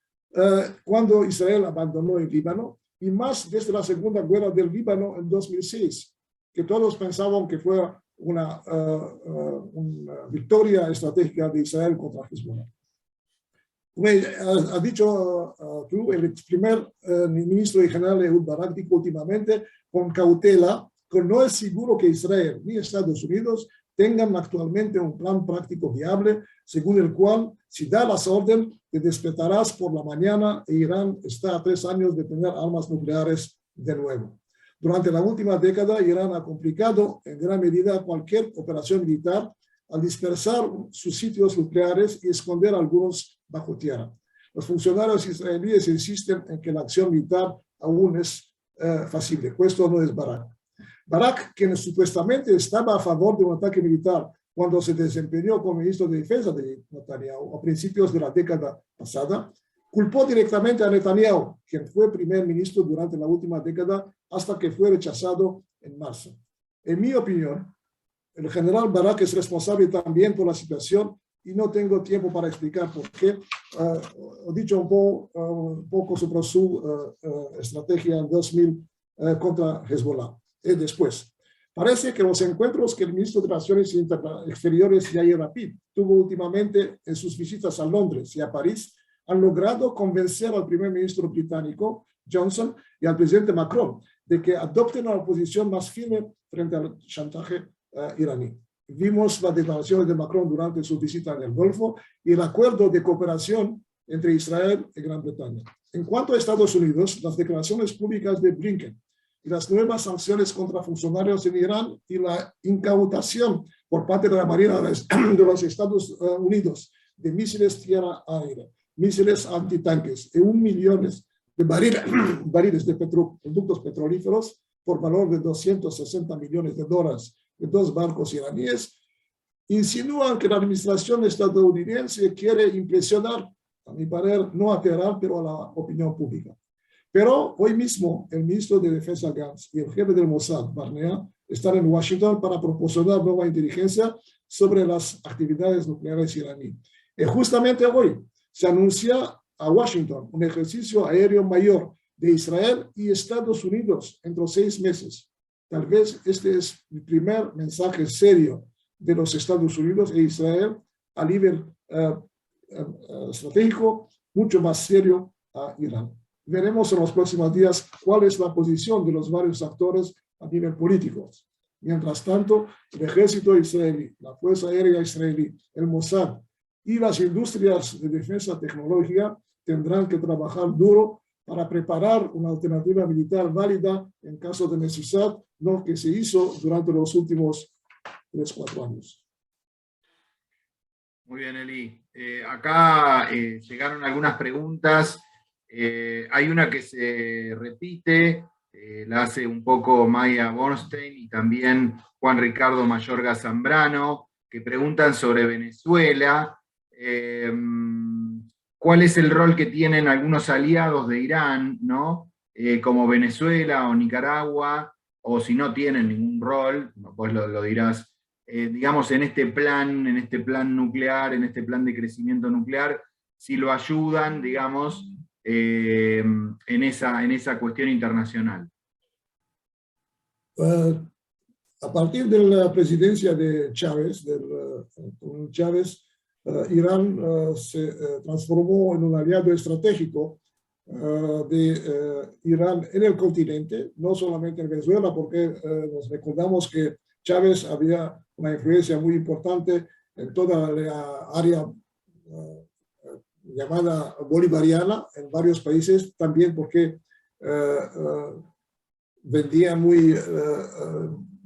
cuando Israel abandonó el Líbano, y más desde la Segunda Guerra del Líbano en 2006, que todos pensaban que fue una victoria estratégica de Israel contra Hezbollah. Ha dicho tú, el primer ministro y general Ehud Barak dijo últimamente con cautela que no es seguro que Israel ni Estados Unidos tengan actualmente un plan práctico viable, según el cual, si da las órdenes, te despertarás por la mañana e Irán está a 3 años de tener armas nucleares de nuevo. Durante la última década, Irán ha complicado en gran medida cualquier operación militar al dispersar sus sitios nucleares y esconder algunos bajo tierra. Los funcionarios israelíes insisten en que la acción militar aún es factible. Esto no es Barak. Barak, quien supuestamente estaba a favor de un ataque militar cuando se desempeñó como ministro de Defensa de Netanyahu a principios de la década pasada, culpó directamente a Netanyahu, quien fue primer ministro durante la última década hasta que fue rechazado en marzo. En mi opinión, el general Barak es responsable también por la situación y no tengo tiempo para explicar por qué. He dicho un poco sobre su estrategia en 2000 contra Hezbollah. Después, parece que los encuentros que el ministro de Relaciones Exteriores, Yair Lapid, tuvo últimamente en sus visitas a Londres y a París han logrado convencer al primer ministro británico, Johnson, y al presidente Macron de que adopten una posición más firme frente al chantaje iraní. Vimos las declaraciones de Macron durante su visita en el Golfo y el acuerdo de cooperación entre Israel y Gran Bretaña. En cuanto a Estados Unidos, las declaraciones públicas de Blinken y las nuevas sanciones contra funcionarios en Irán y la incautación por parte de la Marina de los Estados Unidos de misiles tierra-aire, misiles antitanques y 1 millón de barriles de productos petrolíferos por valor de $260 millones de 2 barcos iraníes, insinúan que la administración estadounidense quiere impresionar, a mi parecer, no aterrar, pero a la opinión pública. Pero hoy mismo el ministro de Defensa Gantz y el jefe del Mossad, Barnea, están en Washington para proporcionar nueva inteligencia sobre las actividades nucleares iraníes. Y justamente hoy se anuncia a Washington un ejercicio aéreo mayor de Israel y Estados Unidos en los 6 meses. Tal vez este es el primer mensaje serio de los Estados Unidos e Israel a nivel estratégico, mucho más serio a Irán. Veremos en los próximos días cuál es la posición de los varios actores a nivel político. Mientras tanto, el ejército israelí, la Fuerza Aérea Israelí, el Mossad y las industrias de defensa tecnológica tendrán que trabajar duro para preparar una alternativa militar válida en caso de necesidad, lo que se hizo durante los últimos 3-4 años. Muy bien, Eli. Acá llegaron algunas preguntas. Hay una que se repite, la hace un poco Maya Bornstein y también Juan Ricardo Mayorga Zambrano, que preguntan sobre Venezuela. ¿Cuál es el rol que tienen algunos aliados de Irán, ¿no? Como Venezuela o Nicaragua, o si no tienen ningún rol, pues lo dirás, digamos, en este plan nuclear, en este plan de crecimiento nuclear, si lo ayudan, digamos, en esa cuestión internacional. A partir de la presidencia de Chávez, Irán se transformó en un aliado estratégico de Irán en el continente, no solamente en Venezuela, porque nos recordamos que Chávez había una influencia muy importante en toda la área llamada bolivariana, en varios países, también porque vendía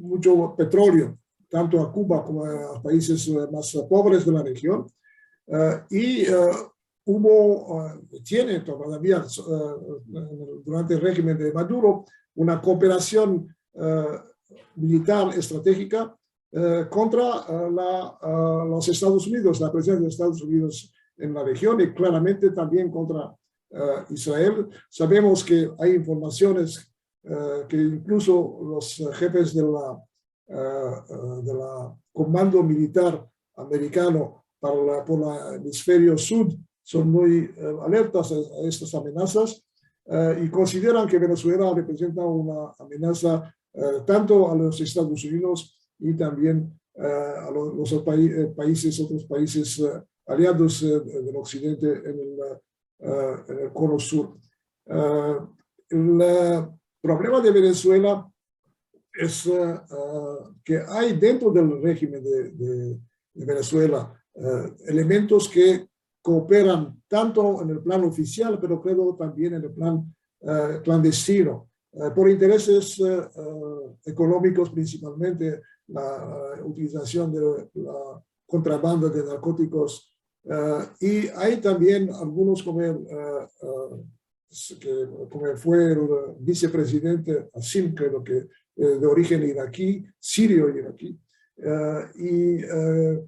mucho petróleo, tanto a Cuba como a los países más pobres de la región. Tiene todavía, durante el régimen de Maduro, una cooperación militar estratégica contra los Estados Unidos, la presencia de Estados Unidos en la región y claramente también contra Israel. Sabemos que hay informaciones que incluso los jefes de la Comando Militar Americano por el hemisferio sur son muy alertas a estas amenazas y consideran que Venezuela representa una amenaza tanto a los Estados Unidos y también a otros países aliados del occidente en el cono sur. El problema de Venezuela es que hay dentro del régimen de Venezuela elementos que cooperan tanto en el plan oficial, pero creo también en el plan clandestino, por intereses económicos, principalmente la utilización de la contrabando de narcóticos. Y hay también algunos como fue el vicepresidente Hassim, creo que de origen iraquí, sirio-iraquí,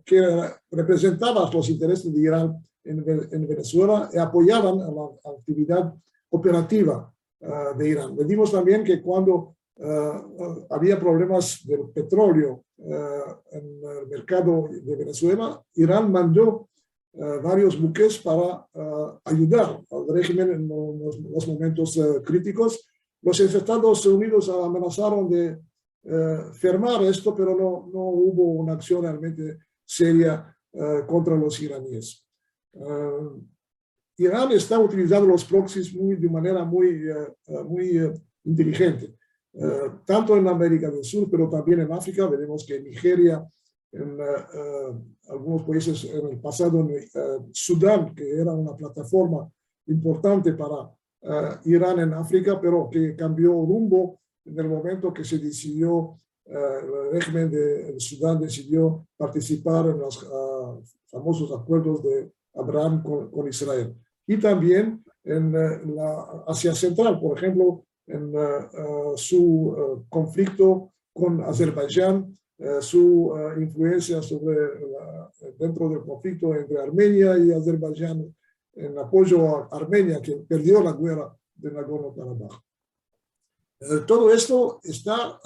que representaba los intereses de Irán en Venezuela y apoyaban a la actividad operativa de Irán. Vimos también que cuando había problemas del petróleo en el mercado de Venezuela, Irán mandó varios buques para ayudar al régimen en los momentos críticos. Los Estados Unidos amenazaron de firmar esto, pero no hubo una acción realmente seria contra los iraníes. Irán está utilizando los proxies de manera muy inteligente, tanto en América del Sur, pero también en África. Veremos que en Nigeria, en algunos países en el pasado, en Sudán, que era una plataforma importante para Irán en África, pero que cambió rumbo en el momento que se decidió, el régimen de Sudán decidió participar en los famosos acuerdos de Abraham con Israel. Y también en la Asia Central, por ejemplo, en su conflicto con Azerbaiyán, su influencia dentro del conflicto entre Armenia y Azerbaiyán en apoyo a Armenia, que perdió la guerra de Nagorno-Karabaj. Todo esto está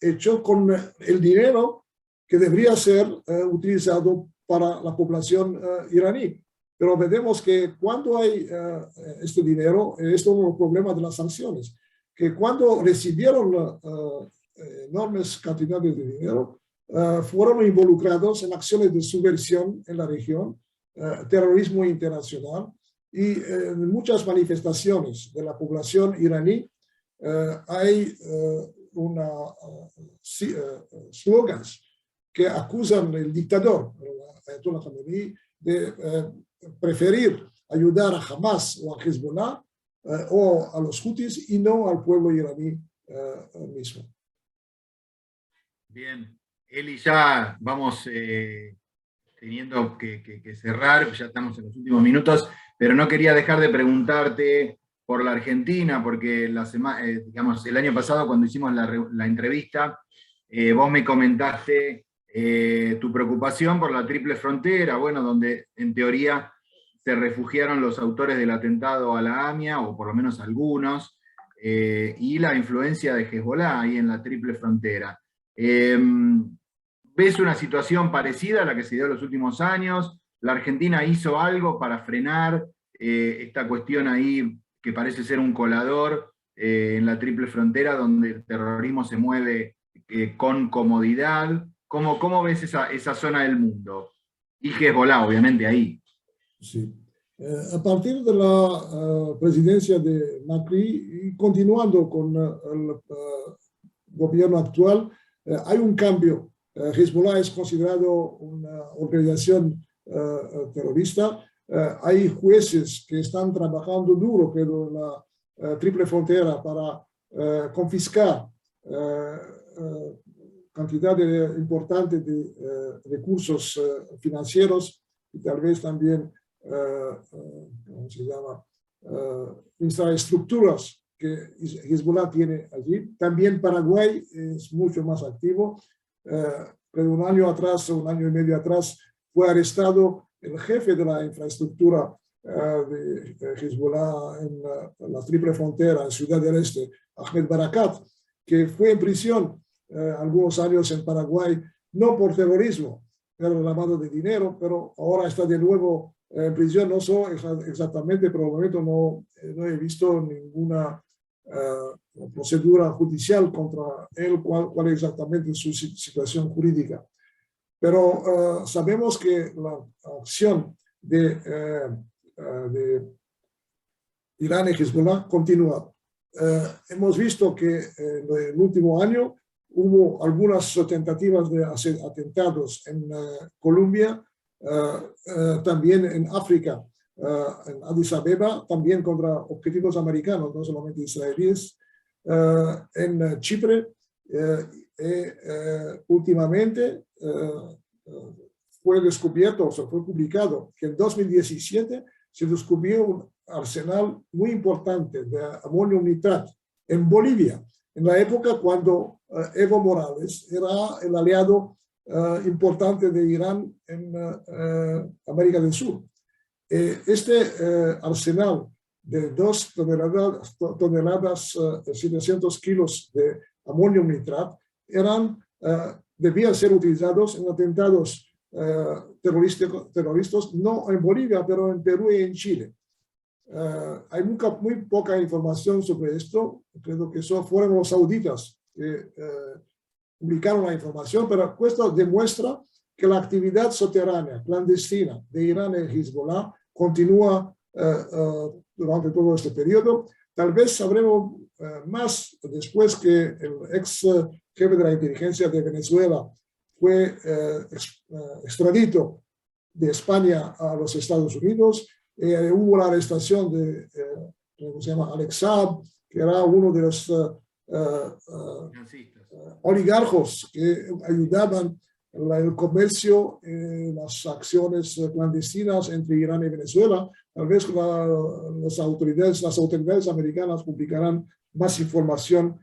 hecho con el dinero que debería ser utilizado para la población iraní. Pero vemos que cuando hay este dinero, esto es un problema de las sanciones, que cuando recibieron enormes cantidades de dinero, fueron involucrados en acciones de subversión en la región, terrorismo internacional y en muchas manifestaciones de la población iraní hay slogans que acusan al dictador, Ayatollah Khamenei, de preferir ayudar a Hamas o a Hezbollah o a los Houthis y no al pueblo iraní mismo. Bien, Eli, ya vamos teniendo que cerrar, ya estamos en los últimos minutos, pero no quería dejar de preguntarte por la Argentina, porque digamos, el año pasado cuando hicimos la entrevista, vos me comentaste tu preocupación por la triple frontera, bueno, donde en teoría se refugiaron los autores del atentado a la AMIA, o por lo menos algunos, y la influencia de Hezbollah ahí en la triple frontera. ¿Ves una situación parecida a la que se dio en los últimos años? ¿La Argentina hizo algo para frenar esta cuestión ahí que parece ser un colador en la triple frontera, donde el terrorismo se mueve con comodidad. ¿Cómo ves esa zona del mundo? Y Hezbolá, obviamente, ahí. Sí. A partir de la presidencia de Macri y continuando con el gobierno actual, hay un cambio. Hezbollah es considerado una organización terrorista. Hay jueces que están trabajando duro en la triple frontera para confiscar cantidad importante de recursos financieros y tal vez también ¿cómo se llama? Infraestructuras que Hezbollah tiene allí. También Paraguay es mucho más activo. Pero un año atrás, un año y medio atrás, fue arrestado el jefe de la infraestructura de Hezbollah en la triple frontera, en Ciudad del Este, Ahmed Barakat, que fue en prisión algunos años en Paraguay, no por terrorismo, pero lavado de dinero, pero ahora está de nuevo en prisión. No sé exactamente, pero al momento no he visto ninguna procedura judicial contra él, cuál es exactamente su situación jurídica. Pero sabemos que la acción de Irán y Hezbollah continúa. Hemos visto que en el último año hubo algunas tentativas de hacer atentados en Colombia, también en África, en Addis Abeba, también contra objetivos americanos, no solamente israelíes, en Chipre. Últimamente fue descubierto, o sea, fue publicado que en 2017 se descubrió un arsenal muy importante de amonio nitrat en Bolivia, en la época cuando Evo Morales era el aliado importante de Irán en América del Sur. Este arsenal de 2 toneladas 700 kilos de amonio nitrat debían ser utilizados en atentados terroristas, no en Bolivia, pero en Perú y en Chile. Hay muy poca información sobre esto. Creo que eso fueron los sauditas que publicaron la información, pero esto demuestra que la actividad subterránea, clandestina de Irán y Hezbollah continúa durante todo este periodo. Tal vez sabremos más después que el ex jefe de la inteligencia de Venezuela fue extraditado de España a los Estados Unidos. Hubo la arrestación de ¿cómo se llama? Alex Saab, que era uno de los oligarcos que ayudaban el comercio, las acciones clandestinas entre Irán y Venezuela. Tal vez las autoridades americanas publicarán más información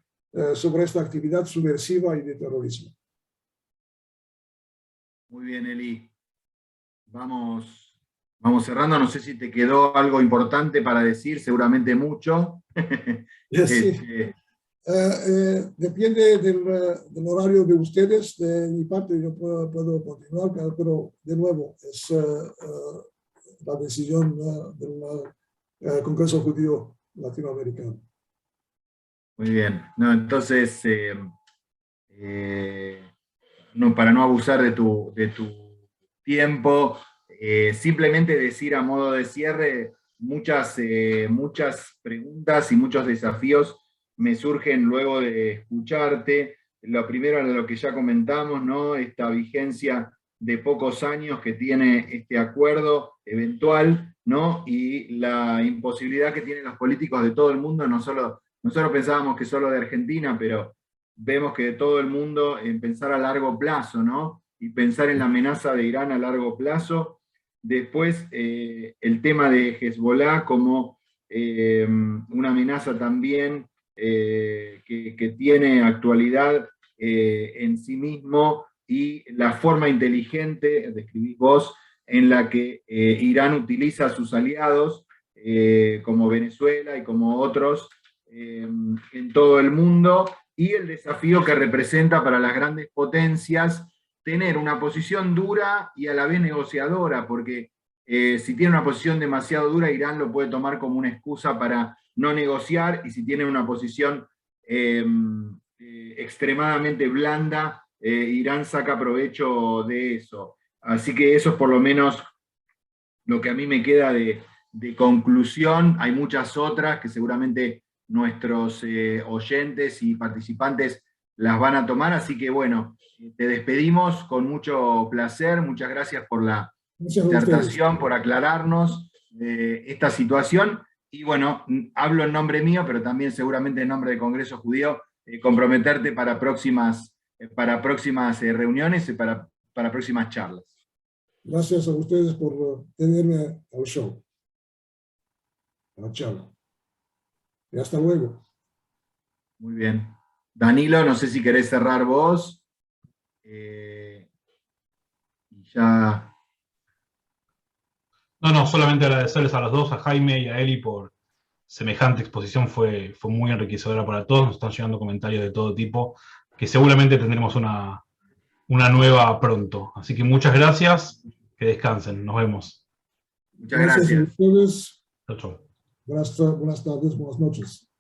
sobre esta actividad subversiva y de terrorismo. Muy bien, Eli. Vamos cerrando. No sé si te quedó algo importante para decir, seguramente mucho. Sí. Depende del horario de ustedes. De mi parte yo puedo continuar, pero de nuevo es la decisión del Congreso Judío Latinoamericano. Muy bien. No, entonces, para no abusar de tu tiempo, simplemente decir a modo de cierre, muchas preguntas y muchos desafíos me surgen luego de escucharte. Lo primero era lo que ya comentamos, ¿no? Esta vigencia de pocos años que tiene este acuerdo eventual, ¿no? Y la imposibilidad que tienen los políticos de todo el mundo. Nosotros pensábamos que solo de Argentina, pero vemos que de todo el mundo, en pensar a largo plazo, ¿no? Y pensar en la amenaza de Irán a largo plazo. Después, el tema de Hezbollah como una amenaza también que tiene actualidad en sí mismo, y la forma inteligente, describís vos, en la que Irán utiliza a sus aliados, como Venezuela y como otros, en todo el mundo, y el desafío que representa para las grandes potencias tener una posición dura y a la vez negociadora, porque si tiene una posición demasiado dura, Irán lo puede tomar como una excusa para no negociar, y si tiene una posición extremadamente blanda, Irán saca provecho de eso. Así que eso es por lo menos lo que a mí me queda de conclusión. Hay muchas otras que seguramente nuestros oyentes y participantes las van a tomar, así que bueno, te despedimos con mucho placer. Muchas gracias por la disertación, por aclararnos esta situación. Y bueno, hablo en nombre mío, pero también seguramente en nombre del Congreso Judío, comprometerte para próximas reuniones y para próximas charlas. Gracias a ustedes por tenerme al show, a la charla. Y hasta luego. Muy bien. Danilo, no sé si querés cerrar vos. Y ya... No, solamente agradecerles a los dos, a Jaime y a Eli, por semejante exposición. Fue muy enriquecedora para todos. Nos están llegando comentarios de todo tipo, que seguramente tendremos una nueva pronto. Así que muchas gracias, que descansen. Nos vemos. Muchas gracias. A ustedes. Chau, chau. Buenas tardes, buenas noches.